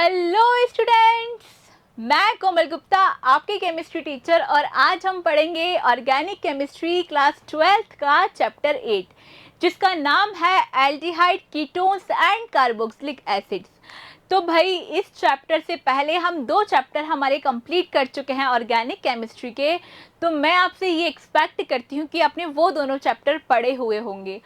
Hello students, मैं कोमल गुप्ता आपकी chemistry teacher और आज हम पढ़ेंगे ऑर्गेनिक केमिस्ट्री क्लास 12th का चैप्टर 8 जिसका नाम है aldehyde ketones and carboxylic acids. तो भाई इस चैप्टर से पहले हम 2 चैप्टर हमारे कंप्लीट कर चुके हैं ऑर्गेनिक केमिस्ट्री के, तो मैं आपसे ये एक्सपेक्ट करती हूँ कि आपने वो दोनों चैप्टर पढ़े हुए होंगे।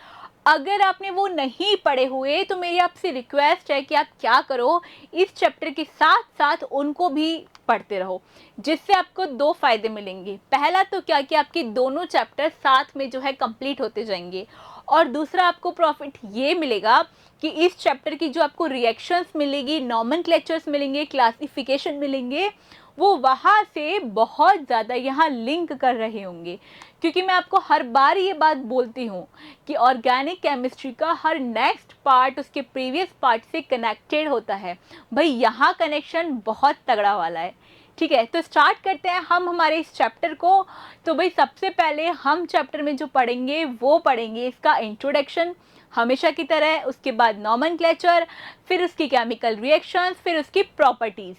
अगर आपने वो नहीं पढ़े हुए तो मेरी आपसे रिक्वेस्ट है कि आप क्या करो, इस चैप्टर के साथ साथ उनको भी पढ़ते रहो, जिससे आपको 2 फायदे मिलेंगे। पहला तो क्या कि आपके दोनों चैप्टर साथ में जो है कंप्लीट होते जाएंगे, और दूसरा आपको प्रॉफिट ये मिलेगा कि इस चैप्टर की जो आपको रिएक्शंस मिलेगी, नॉमेनक्लेचर्स मिलेंगे, क्लासिफिकेशन मिलेंगे, वो वहाँ से बहुत ज़्यादा यहाँ लिंक कर रहे होंगे। क्योंकि मैं आपको हर बार ये बात बोलती हूँ कि ऑर्गेनिक केमिस्ट्री का हर नेक्स्ट पार्ट उसके प्रीवियस पार्ट से कनेक्टेड होता है। भाई यहाँ कनेक्शन बहुत तगड़ा वाला है। ठीक है, तो स्टार्ट करते हैं हम हमारे इस चैप्टर को। तो भाई सबसे पहले हम चैप्टर में जो पढ़ेंगे वो पढ़ेंगे इसका इंट्रोडक्शन हमेशा की तरह, उसके बाद नॉमेनक्लेचर, फिर उसकी केमिकल रिएक्शंस, फिर उसकी प्रॉपर्टीज़।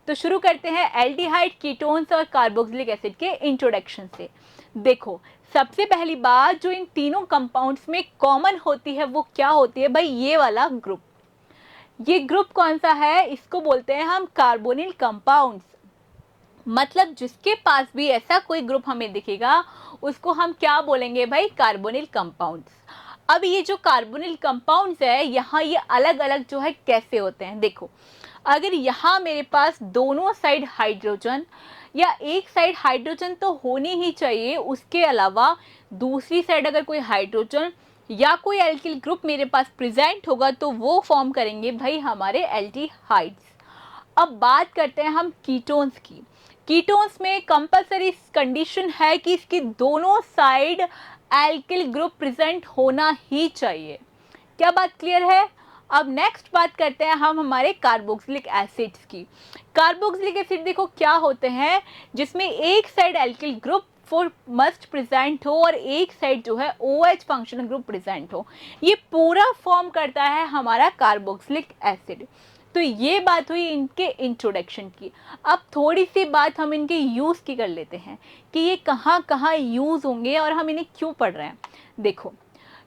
तो शुरू करते हैं एल्डिहाइड कीटोन्स और कार्बोक्सिलिक एसिड के इंट्रोडक्शन से। देखो, सबसे पहली बात जो इन तीनों कंपाउंड्स में कॉमन होती है वो क्या होती है भाई? ये वाला ग्रुप। ये ग्रुप कौन सा है? इसको बोलते हैं हम कार्बोनिल कंपाउंड्स। मतलब जिसके पास भी ऐसा कोई ग्रुप हमें दिखेगा उसको हम क्या बोलेंगे भाई? Carbonyl compounds. अब ये जो कार्बोनिल कंपाउंड्स है, यहाँ ये अलग अलग जो है कैसे होते हैं? देखो, अगर यहाँ मेरे पास दोनों साइड हाइड्रोजन या एक साइड हाइड्रोजन तो होनी ही चाहिए, उसके अलावा दूसरी साइड अगर कोई हाइड्रोजन या कोई एल्किल ग्रुप मेरे पास प्रेजेंट होगा तो वो फॉर्म करेंगे भाई हमारे एल्डिहाइड्स। अब बात करते हैं हम कीटोन्स की। कीटोन्स में कंपलसरी कंडीशन है कि इसकी दोनों साइड एल्किल ग्रुप प्रेजेंट होना ही चाहिए। क्या बात क्लियर है? अब नेक्स्ट बात करते हैं हम हमारे कार्बोक्सिलिक एसिड्स की। कार्बोक्सिलिक एसिड देखो क्या होते हैं, जिसमें एक side alkyl group four must present हो और एक साइड जो है OH फंक्शनल ग्रुप प्रेजेंट हो। ये पूरा फॉर्म करता है हमारा कार्बोक्सिलिक एसिड। तो ये बात हुई इनके इंट्रोडक्शन की। अब थोड़ी सी बात हम इनके यूज़ की कर लेते हैं कि ये कहाँ कहाँ यूज़ होंगे और हम इन्हें क्यों पढ़ रहे हैं। देखो,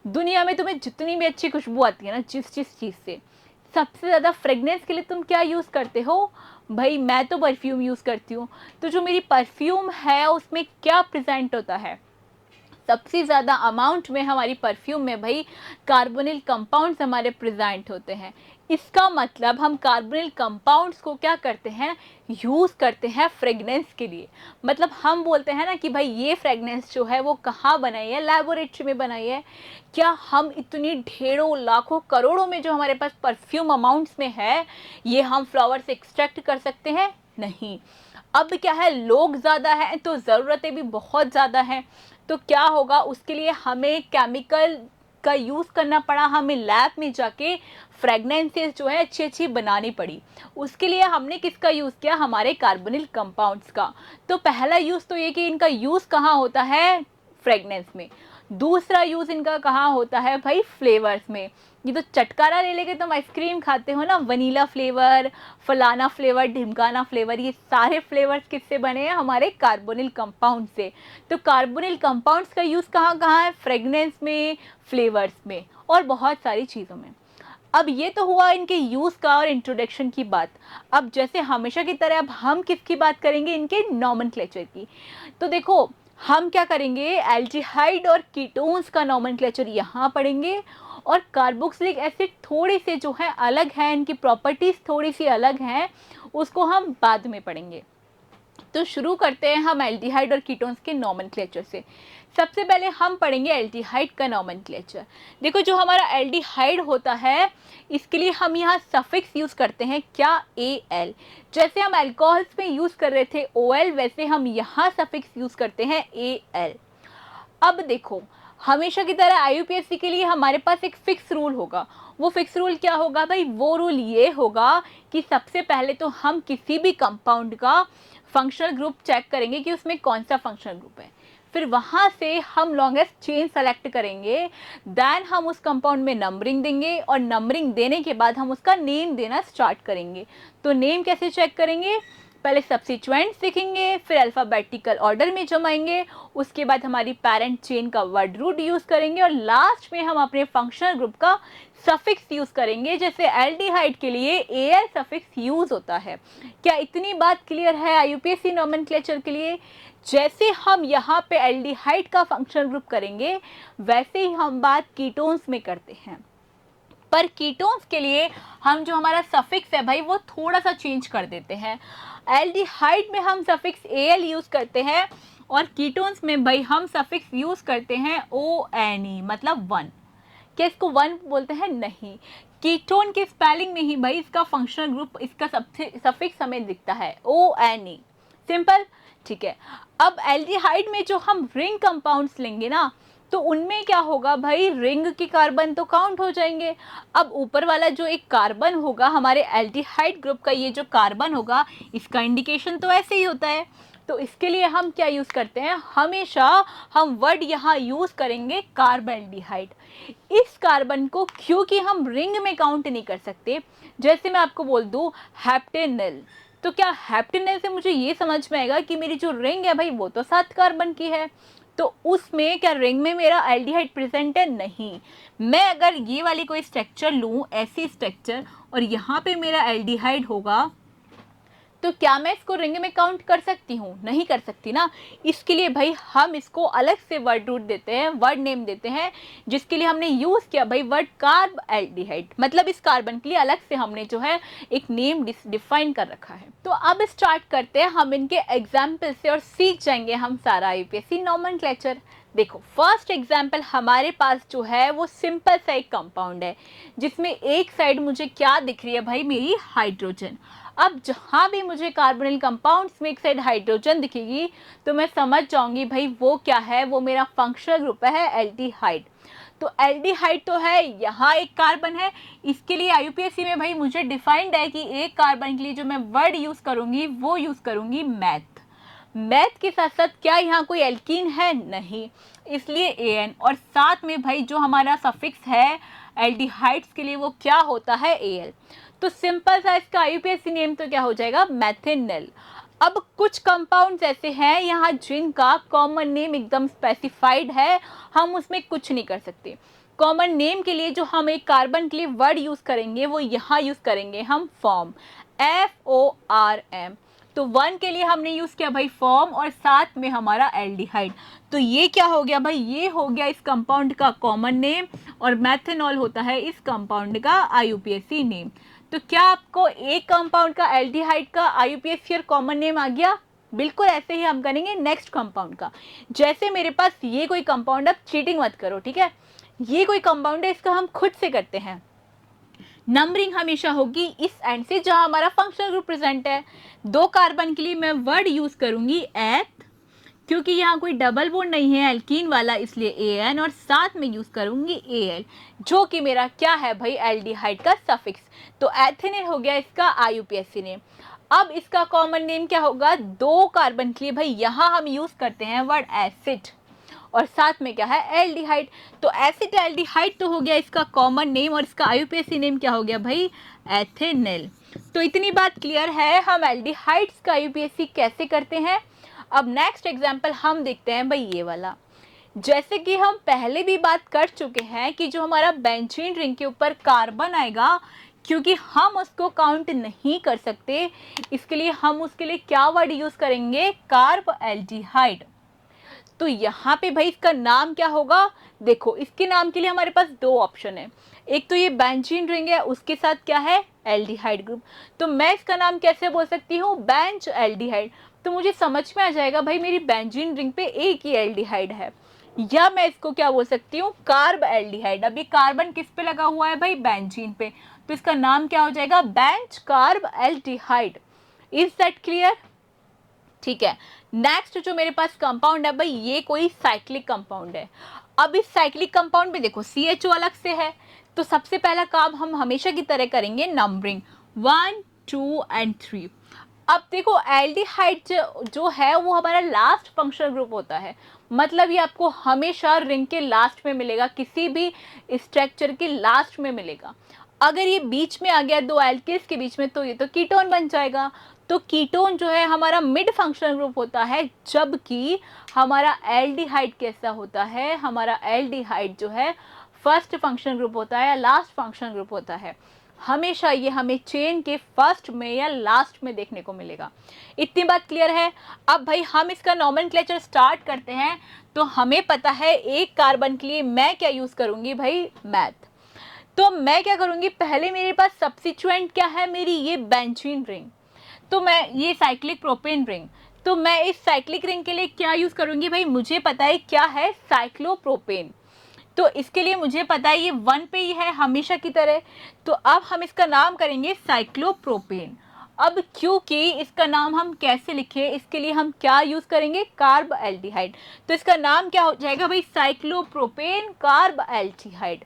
दुनिया में तुम्हें जितनी भी अच्छी खुशबू आती है ना, जिस चीज़ से, सबसे ज़्यादा फ्रेगनेंस के लिए तुम क्या यूज़ करते हो भाई? मैं तो परफ्यूम यूज़ करती हूँ। तो जो मेरी परफ्यूम है उसमें क्या प्रेजेंट होता है? सबसे ज़्यादा अमाउंट में हमारी परफ्यूम में भाई कार्बोनिल कंपाउंड्स हमारे प्रेजेंट होते हैं। इसका मतलब हम कार्बोनिल कंपाउंड्स को क्या करते हैं? यूज़ करते हैं फ्रेगनेंस के लिए। मतलब हम बोलते हैं ना कि भाई ये फ्रेगनेंस जो है वो कहाँ बनाई है? लेबोरेटरी में बनाई है। क्या हम इतनी ढेरों लाखों करोड़ों में जो हमारे पास परफ्यूम अमाउंट्स में है, ये हम फ्लावर से एक्सट्रैक्ट कर सकते हैं? नहीं। अब क्या है, लोग ज़्यादा हैं तो ज़रूरतें भी बहुत ज़्यादा हैं। तो क्या होगा, उसके लिए हमें केमिकल का यूज़ करना पड़ा, हमें लैब में जाके फ्रेगनेंसेस जो है अच्छी अच्छी बनानी पड़ी। उसके लिए हमने किसका यूज़ किया? हमारे कार्बोनिल कंपाउंड्स का। तो पहला यूज़ तो ये कि इनका यूज़ कहाँ होता है? फ्रेगनेंस में। दूसरा यूज़ इनका कहाँ होता है भाई? फ्लेवर्स में। ये तो चटकारा ले लेके तुम आइसक्रीम खाते हो ना, वनीला फ्लेवर, फलाना फ्लेवर, ढिमकाना फ्लेवर, ये सारे फ्लेवर्स किससे बने हैं? हमारे कार्बोनिल कंपाउंड से। तो कार्बोनिल कंपाउंड्स का यूज़ कहाँ कहाँ है? फ्रेगनेंस में, फ्लेवर्स में और बहुत सारी चीज़ों में। अब ये तो हुआ इनके यूज़ का और इंट्रोडक्शन की बात। अब जैसे हमेशा की तरह अब हम किसकी बात करेंगे? इनके नॉमेनक्लेचर की। तो देखो, हम क्या करेंगे? एल्डिहाइड और कीटोन्स का नॉमेनक्लेचर यहाँ पढ़ेंगे, और कार्बोक्सिलिक एसिड थोड़े से जो है अलग हैं, इनकी प्रॉपर्टीज़ थोड़ी सी अलग हैं, उसको हम बाद में पढ़ेंगे। तो शुरू करते हैं हम एल्डिहाइड और कीटोन्स के नॉमेनक्लेचर से। सबसे पहले हम पढ़ेंगे एल्डिहाइड का नॉमेनक्लेचर। देखो, जो हमारा एल्डिहाइड होता है इसके लिए हम यहाँ सफिक्स यूज़ करते हैं क्या? AL। जैसे हम अल्कोहल्स में यूज़ कर रहे थे OL, वैसे हम यहाँ सफिक्स यूज़ करते हैं AL। अब देखो, हमेशा की तरह IUPAC के लिए हमारे पास एक फिक्स रूल होगा। वो फिक्स रूल क्या होगा भाई? वो रूल ये होगा कि सबसे पहले तो हम किसी भी कंपाउंड का फंक्शनल ग्रुप चेक करेंगे कि उसमें कौन सा फंक्शनल ग्रुप है। फिर वहाँ से हम लॉन्गेस्ट चेन सेलेक्ट करेंगे, देन हम उस कंपाउंड में नंबरिंग देंगे और नंबरिंग देने के बाद हम उसका नेम देना स्टार्ट करेंगे। तो नेम कैसे चेक करेंगे, पहले सब्स्टिट्यूएंट्स लिखेंगे, फिर अल्फ़ाबेटिकल ऑर्डर में जमाएंगे, उसके बाद हमारी पेरेंट चेन का वर्ड रूट यूज़ करेंगे और लास्ट में हम अपने फंक्शनल ग्रुप का सफिक्स यूज़ करेंगे। जैसे एल्डिहाइड के लिए एल सफिक्स यूज़ होता है। क्या इतनी बात क्लियर है आईयूपीएसी नोमेनक्लेचर के लिए? जैसे हम यहाँ पे एल्डिहाइड का फंक्शनल ग्रुप करेंगे वैसे ही हम बात कीटोन्स में करते हैं, पर कीटोन्स के लिए हम जो हमारा सफिक्स है भाई वो थोड़ा सा चेंज कर देते हैं। एल्डिहाइड में हम सफिक्स एल यूज़ करते हैं और कीटोन्स में भाई हम सफिक्स यूज़ करते हैं ओ एन ई, मतलब वन। क्या इसको वन बोलते हैं? नहीं, कीटोन के स्पेलिंग में ही भाई इसका फंक्शनल ग्रुप, इसका सफिक्स हमें दिखता है ओ एन ई, सिंपल। ठीक है, अब एल्डिहाइड में जो हम रिंग कंपाउंड्स लेंगे ना तो उनमें क्या होगा भाई, रिंग के कार्बन तो काउंट हो जाएंगे। अब ऊपर वाला जो एक कार्बन होगा हमारे एल्डिहाइड ग्रुप का, ये जो कार्बन होगा इसका इंडिकेशन तो ऐसे ही होता है। तो इसके लिए हम क्या यूज़ करते हैं, हमेशा हम वर्ड यहाँ यूज़ करेंगे कार्बेल्डिहाइड। इस कार्बन को क्योंकि हम रिंग में काउंट नहीं कर सकते, जैसे मैं आपको बोल दूँ हेप्टेनल, तो क्या हेप्टेनल से मुझे ये समझ में आएगा कि मेरी जो रिंग है भाई वो तो 7 कार्बन की है, तो उसमें क्या रिंग में मेरा एल्डिहाइड प्रेजेंट है? नहीं। मैं अगर ये वाली कोई स्ट्रक्चर लूँ, ऐसी स्ट्रक्चर, और यहाँ पे मेरा एल्डिहाइड होगा, तो क्या मैं इसको रिंग में काउंट कर सकती हूँ? नहीं कर सकती ना। इसके लिए भाई हम इसको अलग से वर्ड रूट देते हैं, वर्ड नेम देते हैं, जिसके लिए हमने यूज़ किया भाई वर्ड कार्ब एल्डिहाइड, मतलब इस कार्बन के लिए अलग से हमने जो है एक नेम डिफाइन कर रखा है। तो अब स्टार्ट करते हैं हम इनके एग्जाम्पल से और सीख जाएंगे हम सारा आईयूपीएसी नोमेनक्लेचर। देखो, फर्स्ट एग्जाम्पल हमारे पास जो है वो सिंपल सा एक कंपाउंड है जिसमें एक साइड मुझे क्या दिख रही है भाई, मेरी हाइड्रोजन। अब जहाँ भी मुझे कार्बोनिल कंपाउंड्स में एक साइड हाइड्रोजन दिखेगी तो मैं समझ जाऊंगी भाई वो क्या है, वो मेरा फंक्शनल ग्रुप है एल्डिहाइड। तो एल्डिहाइड तो है, यहाँ एक कार्बन है, इसके लिए आईयूपीएसी में भाई मुझे डिफाइंड है कि एक कार्बन के लिए जो मैं वर्ड यूज़ करूँगी वो यूज़ करूँगी मैथ। मैथ के साथ साथ क्या यहाँ कोई एल्कीन है? नहीं, इसलिए एन, और साथ में भाई जो हमारा सफिक्स है एल्डिहाइड्स के लिए वो क्या होता है? एल। तो सिंपल सा इसका आईयूपीएसी नेम तो क्या हो जाएगा? मेथिनल। अब कुछ कंपाउंड्स ऐसे हैं यहाँ जिनका कॉमन नेम एकदम स्पेसिफाइड है, हम उसमें कुछ नहीं कर सकते। कॉमन नेम के लिए जो हम एक कार्बन के लिए वर्ड यूज़ करेंगे वो यहाँ यूज़ करेंगे हम फॉर्म, FORM। तो वन के लिए हमने यूज़ किया भाई फॉर्म और साथ में हमारा एल्डिहाइड। तो ये क्या हो गया भाई, ये हो गया इस कंपाउंड का कॉमन नेम और मेथनॉल होता है इस कंपाउंड का आईयूपीएसी नेम। तो क्या आपको एक कंपाउंड का एल्डिहाइड का आईयूपीएसी कॉमन नेम आ गया? बिल्कुल ऐसे ही हम करेंगे नेक्स्ट कंपाउंड का। जैसे मेरे पास ये कोई कंपाउंड, अब चीटिंग मत करो ठीक है, ये कोई कंपाउंड है, इसका हम खुद से करते हैं। नंबरिंग हमेशा होगी इस एंड से जहां हमारा फंक्शनल ग्रुप प्रेजेंट है। 2 कार्बन के लिए मैं वर्ड यूज करूंगी एथ, क्योंकि यहाँ कोई डबल बॉन्ड नहीं है एल्कीन वाला, इसलिए एन, और साथ में यूज करूंगी एल, जो कि मेरा क्या है भाई, एल्डिहाइड का सफिक्स। तो एथेनिल हो गया इसका आईयूपीएसी नेम। अब इसका कॉमन नेम क्या होगा? 2 कार्बन के लिए भाई यहाँ हम यूज करते हैं वर्ड एसिड और साथ में क्या है, एल्डिहाइड। तो एसिड एल्डिहाइड तो हो गया इसका कॉमन नेम और इसका आईयूपीएसी नेम क्या हो गया भाई, एथेनिल। तो इतनी बात क्लियर है हम एल्डिहाइड्स का आईयूपीएसी कैसे करते हैं। अब नेक्स्ट एग्जांपल हम देखते हैं भाई ये वाला। जैसे कि हम पहले भी बात कर चुके हैं कि जो हमारा बेंजीन रिंग के ऊपर कार्बन आएगा, क्योंकि हम उसको काउंट नहीं कर सकते, इसके लिए हम उसके लिए क्या वर्ड यूज करेंगे, कार्ब एल्डिहाइड। तो यहाँ पे भाई इसका नाम क्या होगा, देखो इसके नाम के लिए हमारे पास 2 ऑप्शन है। एक तो ये बेंजीन रिंग है, उसके साथ क्या है, एल्डिहाइड ग्रुप। तो मैं इसका नाम कैसे बोल सकती हूँ, बेंज एल्डिहाइड। तो मुझे समझ में आ जाएगा भाई मेरी बेंजीन रिंग पे एक ही एल्डिहाइड है। या मैं इसको क्या बोल सकती हूँ, कार्ब एल्डिहाइड। अभी कार्बन किस पे लगा हुआ है भाई, बेंजीन पे, तो इसका नाम क्या हो जाएगा, Benz carb aldehyde. Is that clear? ठीक है, नेक्स्ट जो मेरे पास कंपाउंड है भाई, ये कोई साइक्लिक कंपाउंड है। अब इस साइक्लिक कंपाउंड में देखो CHO अलग से है, तो सबसे पहला काम हम हमेशा की तरह करेंगे नंबरिंग 1 2 एंड 3। अब देखो एल्डिहाइड जो है वो हमारा लास्ट फंक्शनल ग्रुप होता है, मतलब ये आपको हमेशा रिंग के लास्ट में मिलेगा, किसी भी स्ट्रक्चर के लास्ट में मिलेगा। अगर ये बीच में आ गया दो एल्किल्स के बीच में तो ये तो कीटोन बन जाएगा। तो कीटोन जो है हमारा मिड फंक्शनल ग्रुप होता है, जबकि हमारा एल्डिहाइड कैसा होता है, हमारा एल्डिहाइड जो है फर्स्ट फंक्शनल ग्रुप होता है या लास्ट फंक्शनल ग्रुप होता है। हमेशा ये हमें चेन के फर्स्ट में या लास्ट में देखने को मिलेगा। इतनी बात क्लियर है। अब भाई हम इसका नॉमेनक्लेचर स्टार्ट करते हैं। तो हमें पता है एक कार्बन के लिए मैं क्या यूज करूंगी भाई, मैथ। तो मैं क्या करूंगी, पहले मेरे पास सब्स्टिट्यूएंट क्या है, मेरी ये बेंजीन रिंग, तो मैं ये साइक्लिक प्रोपेन रिंग, तो मैं इस साइक्लिक रिंग के लिए क्या यूज करूंगी भाई, मुझे पता है क्या है, साइक्लोप्रोपेन। तो इसके लिए मुझे पता है ये 1 पे ही है हमेशा की तरह, तो अब हम इसका नाम करेंगे साइक्लोप्रोपेन। अब क्योंकि इसका नाम हम कैसे लिखें, इसके लिए हम क्या यूज करेंगे, कार्ब एल्डिहाइड। तो इसका नाम क्या हो जाएगा भाई, साइक्लोप्रोपेन कार्ब एल्डिहाइड।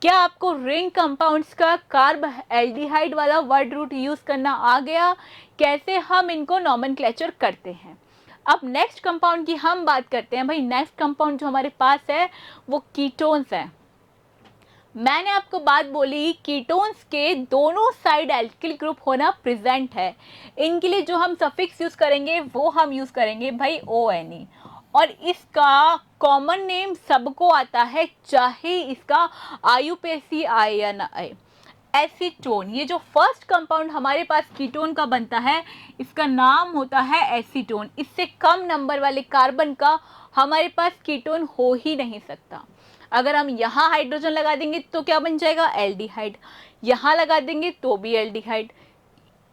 क्या आपको रिंग कंपाउंड्स का कार्ब एल्डिहाइड वाला वर्ड रूट यूज करना आ गया, कैसे हम इनको नॉमेनक्लेचर करते हैं। अब नेक्स्ट कंपाउंड की हम बात करते हैं भाई। नेक्स्ट कंपाउंड जो हमारे पास है वो कीटोन्स है। मैंने आपको बात बोली कीटोन्स के दोनों साइड एल्किल ग्रुप होना प्रेजेंट है। इनके लिए जो हम सफिक्स यूज करेंगे वो हम यूज करेंगे भाई ONE, और इसका कॉमन नेम सबको आता है, चाहे इसका IUPAC आए या ना आए। एसीटोन, ये जो फर्स्ट कंपाउंड हमारे पास कीटोन का बनता है इसका नाम होता है एसीटोन। इससे कम नंबर वाले कार्बन का हमारे पास कीटोन हो ही नहीं सकता। अगर हम यहाँ हाइड्रोजन लगा देंगे तो क्या बन जाएगा, एल्डिहाइड। यहाँ लगा देंगे तो भी एल्डिहाइड।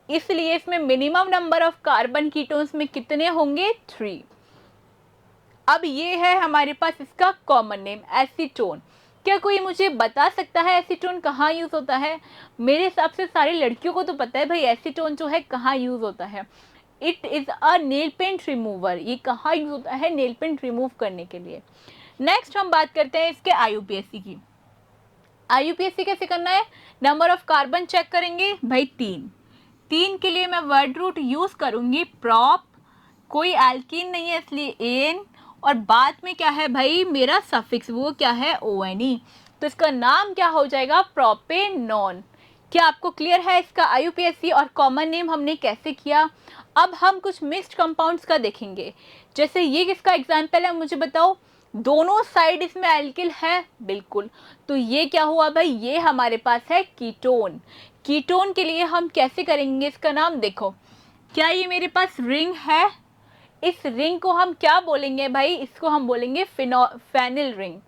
इसलिए इसमें minimum number of carbon ketones में कितने होंगे, 3। अब ये है हमारे पास इसका कॉमन नेम एसीटोन। क्या कोई मुझे बता सकता है एसीटोन कहाँ यूज होता है? मेरे हिसाब से सारी लड़कियों को तो पता है भाई एसीटोन जो है कहाँ यूज होता है। It is a nail paint remover. ये कहाँ यूज होता है, नेल पेंट रिमूव करने के लिए। नेक्स्ट हम बात करते हैं इसके IUPAC की। IUPAC कैसे करना है, नंबर ऑफ कार्बन चेक करेंगे भाई 3 के लिए मैं वर्ड रूट यूज करूंगी प्रॉप, कोई एल्कीन नहीं है इसलिए एन, और बाद में क्या है भाई मेरा सफिक्स, वो क्या है ONE। तो इसका नाम क्या हो जाएगा, प्रोपेनॉन। क्या आपको क्लियर है इसका IUPAC और कॉमन नेम हमने कैसे किया। अब हम कुछ मिक्स्ड कंपाउंड्स का देखेंगे। जैसे ये किसका एग्जाम्पल है मुझे बताओ, दोनों साइड इसमें एल्किल है, बिल्कुल। तो ये क्या हुआ भाई, ये हमारे पास है कीटोन। कीटोन के लिए हम कैसे करेंगे इसका नाम, देखो क्या ये मेरे पास रिंग है, इस रिंग को हम क्या बोलेंगे भाई, इसको हम बोलेंगे फेनिल रिंग।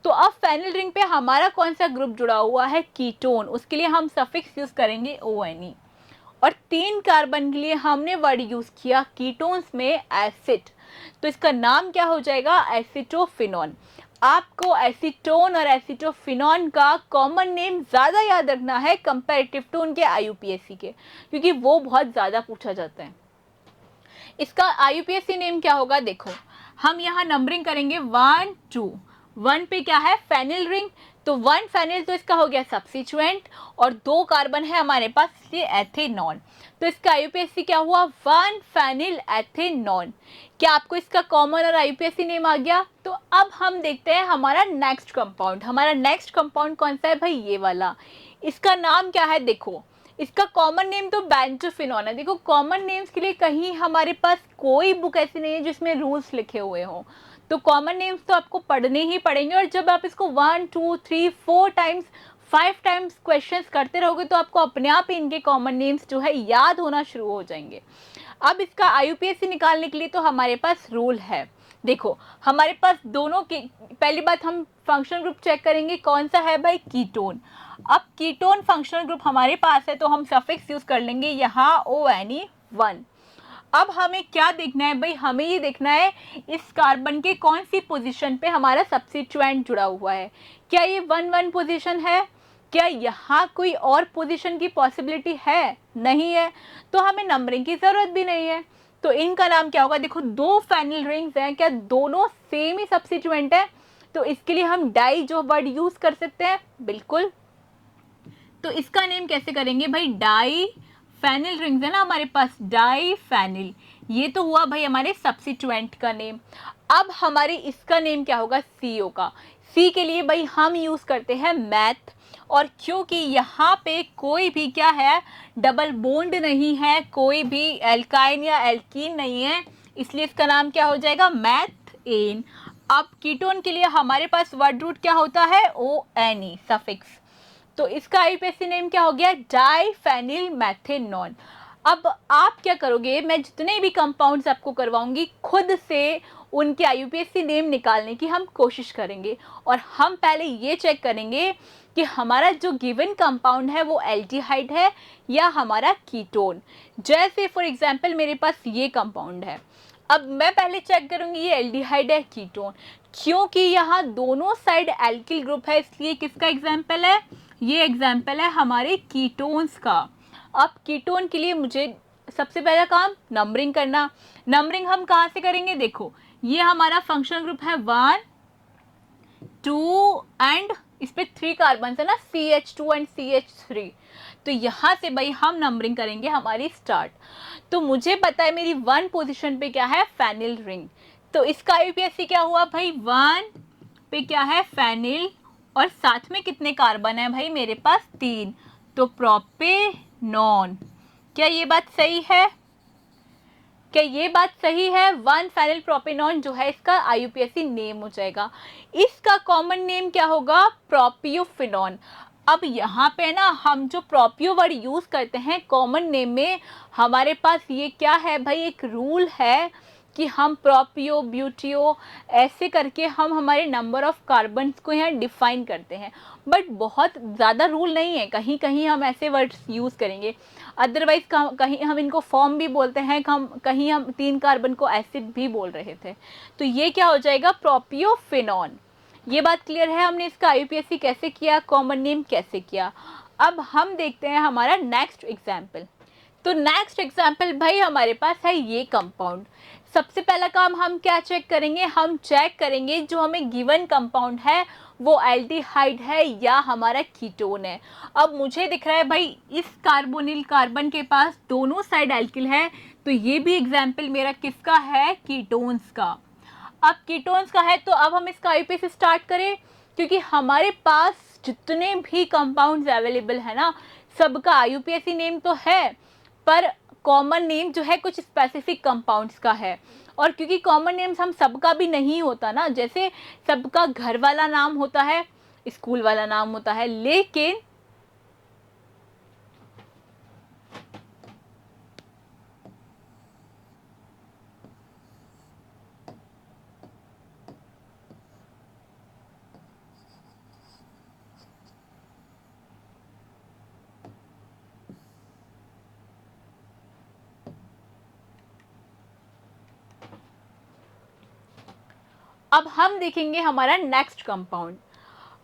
तो अब फेनिल रिंग पे हमारा कौन सा ग्रुप जुड़ा हुआ है, कीटोन, उसके लिए हम सफिक्स यूज करेंगे ONE। और 3 कार्बन के लिए हमने वर्ड यूज किया कीटोन्स में एसिड, तो इसका नाम क्या हो जाएगा, एसिटोफिनॉन। आपको एसीटोन और एसिटोफिनॉन का कॉमन नेम ज़्यादा याद रखना है कंपैरेटिव टू उनके IUPAC के, क्योंकि वो बहुत ज़्यादा पूछा जाता है। इसका IUPAC नेम क्या होगा, देखो हम यहाँ नंबरिंग करेंगे 1 2। 1 पे क्या है, फेनिल रिंग, तो 1 फेनिल तो इसका हो गया सब्स्टिट्यूएंट, और 2 कार्बन है हमारे पास इसलिए एथेनॉन। तो इसका IUPAC क्या हुआ, 1 फेनिल एथेनॉन। क्या आपको इसका कॉमन और IUPAC नेम आ गया। तो अब हम देखते हैं हमारा नेक्स्ट कंपाउंड। हमारा नेक्स्ट कंपाउंड कौन सा है भाई, ये वाला। इसका नाम क्या है, देखो इसका कॉमन नेम तो बेंजोफिनॉन है। देखो कॉमन नेम्स के लिए कहीं हमारे पास कोई बुक ऐसी नहीं है जिसमें रूल्स लिखे हुए हों, तो कॉमन नेम्स तो आपको पढ़ने ही पड़ेंगे। और जब आप इसको 1 2 3 4 टाइम्स 5 टाइम्स क्वेश्चंस करते रहोगे तो आपको अपने आप ही इनके कॉमन नेम्स जो है याद होना शुरू हो जाएंगे। अब इसका IUPAC निकालने के लिए तो हमारे पास रूल है। देखो हमारे पास दोनों की, पहली बात हम फंक्शनल ग्रुप चेक करेंगे कौन सा है भाई, कीटोन। अब कीटोन फंक्शनल ग्रुप हमारे पास है तो हम सफिक्स यूज कर लेंगे यहाँ ONE1। अब हमें क्या देखना है भाई, हमें ये देखना है इस कार्बन के कौन सी पोजीशन पे हमारा सब्स्टिट्यूएंट जुड़ा हुआ है। क्या ये 1 1 पोजीशन है, क्या यहाँ कोई और पोजीशन की पॉसिबिलिटी है, नहीं है, तो हमें नंबरिंग की जरूरत भी नहीं है। तो इनका नाम क्या होगा, देखो 2 फेनिल रिंग्स हैं, क्या दोनों सेम ही सब्स्टिट्यूएंट है, तो इसके लिए हम डाई जो वर्ड यूज कर सकते हैं, बिल्कुल। तो इसका नेम कैसे करेंगे भाई, डाई फेनिल रिंग्स है ना हमारे पास, डाई फेनिल, ये तो हुआ भाई हमारे सब्स्टिट्यूएंट का नेम। अब हमारे इसका नेम क्या होगा, CO का। C के लिए भाई हम यूज़ करते हैं मैथ, और क्योंकि यहाँ पे कोई भी क्या है, डबल बॉन्ड नहीं है, कोई भी एल्काइन या एल्कीन नहीं है, इसलिए इसका नाम क्या हो जाएगा, मैथेन। अब कीटोन के लिए हमारे पास वर्ड रूट क्या होता है, ONE सफिक्स, तो इसका आईयूपीएसी नेम क्या हो गया, डाइफेनिल मैथेनॉन। अब आप क्या करोगे, मैं जितने भी कंपाउंड्स आपको करवाऊंगी खुद से उनके आईयूपीएसी नेम निकालने की हम कोशिश करेंगे, और हम पहले ये चेक करेंगे कि हमारा जो गिवन कंपाउंड है वो एल्डिहाइड है या हमारा कीटोन। जैसे फॉर एग्जांपल मेरे पास ये कंपाउंड है, अब मैं पहले चेक करूंगी ये एल्डिहाइड है कीटोन, क्योंकि यहाँ दोनों साइड एल्किल ग्रुप है, इसलिए किसका एग्जाम्पल है, ये एग्जाम्पल है हमारे कीटोन्स का। अब कीटोन के लिए मुझे सबसे पहला काम नंबरिंग करना। नंबरिंग हम कहाँ से करेंगे, देखो ये हमारा फंक्शनल ग्रुप है 1 2 एंड इस पे 3 कार्बन है ना, CH2 एंड CH3, तो यहाँ से भाई हम नंबरिंग करेंगे हमारी स्टार्ट। तो मुझे पता है मेरी 1 पोजीशन पे क्या है, फेनिल रिंग, तो इसका आईयूपीएसी क्या हुआ भाई, 1 पे क्या है, फेनिल, और साथ में कितने कार्बन है भाई मेरे पास 3, तो प्रोपेनॉन। क्या ये बात सही है, क्या ये बात सही है, 1 फेनिल प्रोपेनॉन जो है इसका आईयूपीएसी नेम हो जाएगा। इसका कॉमन नेम क्या होगा, प्रोपियोफिनॉन। अब यहाँ पे ना हम जो प्रोपियो वर्ड यूज करते हैं कॉमन नेम में, हमारे पास ये क्या है भाई, एक रूल है कि हम प्रोपियो ब्यूटियो ऐसे करके हम हमारे नंबर ऑफ कार्बन्स को यहाँ डिफाइन करते हैं, बट बहुत ज़्यादा रूल नहीं है, कहीं कहीं हम ऐसे वर्ड्स यूज़ करेंगे, अदरवाइज कहीं हम इनको फॉर्म भी बोलते हैं, कहीं हम 3 कार्बन को एसिड भी बोल रहे थे। तो ये क्या हो जाएगा, प्रोपियोफिनॉन। ये बात क्लियर है, हमने इसका आईयूपीएसी कैसे किया, कॉमन नेम कैसे किया। अब हम देखते हैं हमारा नेक्स्ट एग्जाम्पल। तो नेक्स्ट एग्जाम्पल भाई हमारे पास है ये कंपाउंड। सबसे पहला काम हम क्या चेक करेंगे, हम चेक करेंगे जो हमें गिवन कंपाउंड है वो एल्डिहाइड है या हमारा कीटोन है। अब मुझे दिख रहा है भाई इस कार्बोनिल कार्बन के पास दोनों साइड एल्किल है, तो ये भी एग्जाम्पल मेरा किसका है, कीटोन्स का। अब कीटोन्स का है तो अब हम इसका आईयूपीएसी स्टार्ट करें, क्योंकि हमारे पास जितने भी कंपाउंड्स अवेलेबल है ना सबका आईयूपीएसी नेम तो है, पर कॉमन नेम जो है कुछ स्पेसिफिक कंपाउंड्स का है, और क्योंकि कॉमन नेम्स हम सबका भी नहीं होता ना, जैसे सबका घर वाला नाम होता है, स्कूल वाला नाम होता है, लेकिन अब हम देखेंगे हमारा नेक्स्ट कंपाउंड।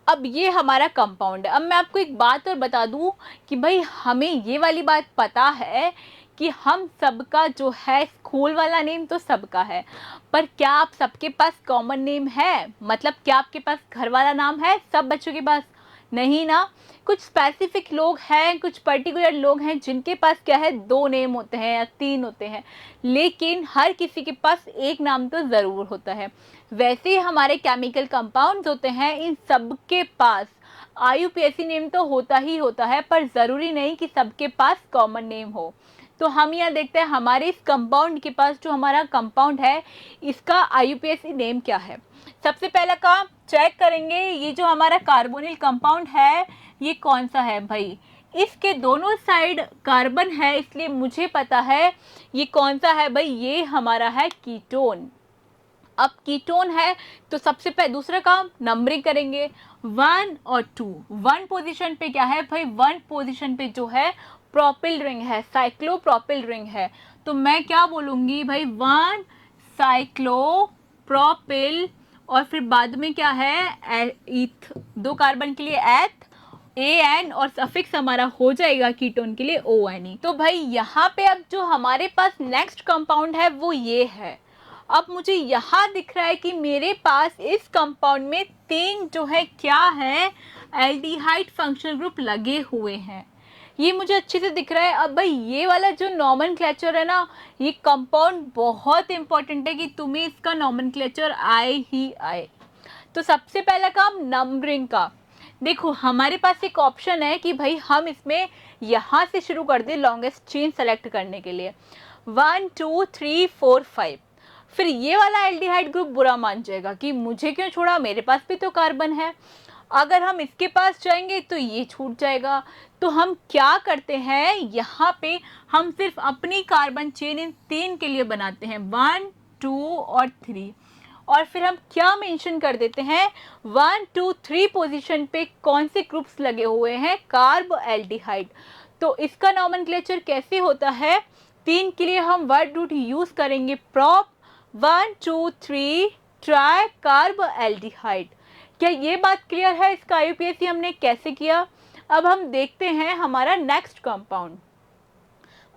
अब ये हमारा कंपाउंड है। अब मैं आपको एक बात और बता दूं कि भाई हमें ये वाली बात पता है कि हम सबका जो है स्कूल वाला नेम तो सबका है, पर क्या आप सबके पास कॉमन नेम है, मतलब क्या आपके पास घर वाला नाम है सब बच्चों के पास, नहीं ना। कुछ स्पेसिफिक लोग हैं, कुछ पर्टिकुलर लोग हैं जिनके पास क्या है 2 नेम होते हैं या 3 होते हैं, लेकिन हर किसी के पास एक नाम तो ज़रूर होता है। वैसे ही हमारे केमिकल कंपाउंड्स होते हैं, इन सब के पास आईयूपीएसी नेम तो होता ही होता है, पर ज़रूरी नहीं कि सबके पास कॉमन नेम हो। तो हम यहाँ देखते हैं हमारे इस कंपाउंड के पास जो हमारा कंपाउंड है इसका आईयूपीएसी नेम क्या है। सबसे पहला काम चेक करेंगे ये जो हमारा कार्बोनिल कंपाउंड है ये कौन सा है भाई, इसके दोनों साइड कार्बन है, इसलिए मुझे पता है ये कौन सा है भाई, ये हमारा है कीटोन। अब कीटोन है तो सबसे पहले दूसरा काम नंबरिंग करेंगे 1 और 2। 1 पोजीशन पे क्या है भाई, 1 पोजीशन पे जो है प्रोपिल रिंग है, साइक्लोप्रोपिल रिंग है, तो मैं क्या बोलूँगी भाई 1 साइक्लोप्रोपिल, और फिर बाद में क्या है ईथ, 2 कार्बन के लिए एथ AN, और सफिक्स हमारा हो जाएगा कीटोन के लिए ONE। तो भाई यहाँ पे अब जो हमारे पास नेक्स्ट कंपाउंड है वो ये है। अब मुझे यहाँ दिख रहा है कि मेरे पास इस कंपाउंड में 3 जो है क्या है एल्डिहाइड फंक्शनल ग्रुप लगे हुए हैं, ये मुझे अच्छे से दिख रहा है। अब भाई ये वाला जो नॉमेनक्लेचर है ना, ये कंपाउंड बहुत इंपॉर्टेंट है कि तुम्हें इसका नॉमेनक्लेचर आए ही आए। तो सबसे पहला काम नंबरिंग का। देखो हमारे पास एक ऑप्शन है कि भाई हम इसमें यहाँ से शुरू कर दें लॉन्गेस्ट चेन सेलेक्ट करने के लिए, 1 2 3 4 5। फिर ये वाला एल्डिहाइड ग्रुप बुरा मान जाएगा कि मुझे क्यों छोड़ा, मेरे पास भी तो कार्बन है। अगर हम इसके पास जाएंगे तो ये छूट जाएगा। तो हम क्या करते हैं, यहाँ पे हम सिर्फ अपनी कार्बन चेन इन 3 के लिए बनाते हैं, 1 2 और 3। और फिर हम क्या मेंशन कर देते हैं, 1 2 3 पोजीशन पे कौन से ग्रुप्स लगे हुए हैं, कार्ब एल्डिहाइड। तो इसका नॉमेनक्लेचर कैसे होता है, 3 के लिए हम वर्ड रूट यूज करेंगे प्रॉप 1 2 3 ट्राई कार्ब एल्डिहाइड। क्या ये बात क्लियर है, इसका यूपीएससी हमने कैसे किया। अब हम देखते हैं हमारा नेक्स्ट कंपाउंड।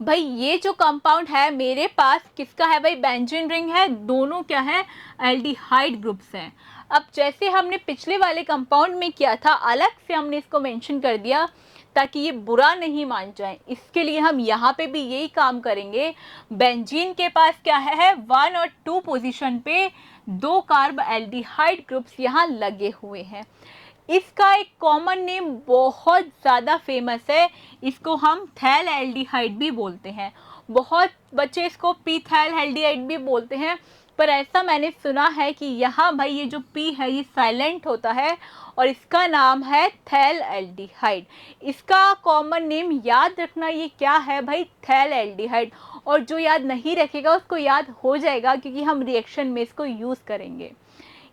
भाई ये जो कंपाउंड है मेरे पास किसका है, भाई बेंजीन रिंग है, दोनों क्या है, एल्डिहाइड ग्रुप्स हैं। अब जैसे हमने पिछले वाले कंपाउंड में किया था, अलग से हमने इसको मेंशन कर दिया ताकि ये बुरा नहीं मान जाए, इसके लिए हम यहाँ पे भी यही काम करेंगे। बेंजीन के पास क्या है 1 और 2 पोजीशन पे 2 कार्ब एल्डिहाइड ग्रुप्स यहाँ लगे हुए हैं। इसका एक कॉमन नेम बहुत ज़्यादा फेमस है, इसको हम थैल एल्डिहाइड भी बोलते हैं। बहुत बच्चे इसको पीथैल एल्डिहाइड भी बोलते हैं, पर ऐसा मैंने सुना है कि यहाँ भाई ये जो पी है ये साइलेंट होता है और इसका नाम है थैल एल्डिहाइड। इसका कॉमन नेम याद रखना, ये क्या है भाई, थैल एल्डिहाइड। और जो याद नहीं रखेगा उसको याद हो जाएगा क्योंकि हम रिएक्शन में इसको यूज़ करेंगे।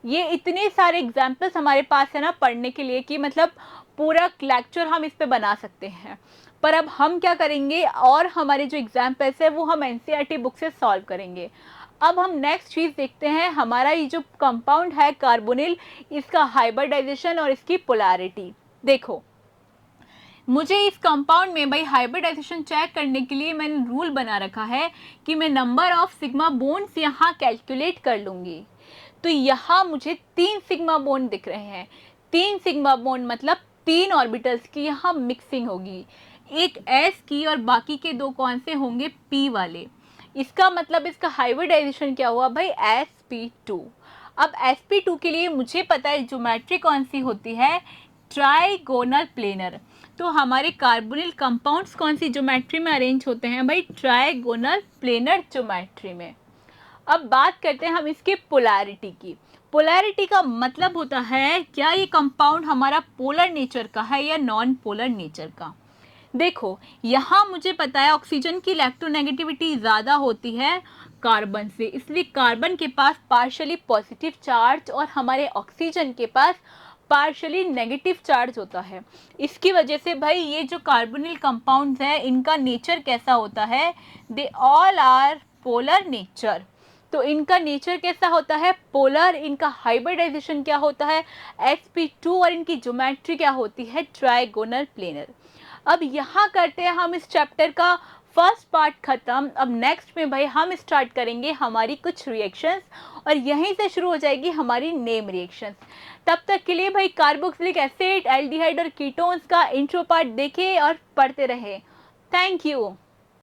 ये इतने सारे एग्जाम्पल्स हमारे पास है ना पढ़ने के लिए कि मतलब पूरा लेक्चर हम इस पे बना सकते हैं। पर अब हम क्या करेंगे, और हमारे जो एग्जाम्पल्स है वो हम एनसीईआरटी बुक से सॉल्व करेंगे। अब हम नेक्स्ट चीज़ देखते हैं, हमारा ये जो कंपाउंड है कार्बोनिल, इसका हाइब्रिडाइजेशन और इसकी पोलैरिटी। देखो मुझे इस कंपाउंड में भाई हाइब्रिडाइजेशन चेक करने के लिए मैंने रूल बना रखा है कि मैं नंबर ऑफ सिग्मा बोन्ड्स यहाँ कैलकुलेट कर लूँगी। तो यहाँ मुझे 3 सिग्मा बॉन्ड दिख रहे हैं। 3 सिग्मा बॉन्ड मतलब 3 ऑर्बिटल्स की यहाँ मिक्सिंग होगी, एक एस की और बाकी के 2 कौन से होंगे, पी वाले। इसका मतलब इसका हाइब्रिडाइजेशन क्या हुआ भाई, sp2। अब sp2 के लिए मुझे पता है ज्योमेट्री कौन सी होती है, ट्राइगोनल प्लेनर। तो हमारे कार्बोनिल कंपाउंड्स कौन सी ज्योमेट्री में अरेंज होते हैं भाई, ट्राइगोनल प्लेनर ज्योमेट्री में। अब बात करते हैं हम इसके पोलैरिटी की। पोलैरिटी का मतलब होता है क्या ये कंपाउंड हमारा पोलर नेचर का है या नॉन पोलर नेचर का। देखो यहाँ मुझे पता है ऑक्सीजन की इलेक्ट्रोनेगेटिविटी ज़्यादा होती है कार्बन से, इसलिए कार्बन के पास पार्शियली पॉजिटिव चार्ज और हमारे ऑक्सीजन के पास पार्शियली नेगेटिव चार्ज होता है। इसकी वजह से भाई ये जो कार्बोनिल कंपाउंड्स हैं इनका नेचर कैसा होता है, they all are polar nature. तो इनका नेचर कैसा होता है, पोलर। इनका हाइब्रिडाइजेशन क्या होता है, sp2, और इनकी ज्योमेट्री क्या होती है, ट्राइगोनल प्लेनर। अब यहाँ करते हैं हम इस चैप्टर का फर्स्ट पार्ट खत्म। अब नेक्स्ट में भाई हम स्टार्ट करेंगे हमारी कुछ रिएक्शंस और यहीं से शुरू हो जाएगी हमारी नेम रिएक्शंस। तब तक के लिए भाई कार्बोक्सिलिक एसिड, एल्डिहाइड और कीटोन्स का इंट्रो पार्ट देखें और पढ़ते रहें। Thank you.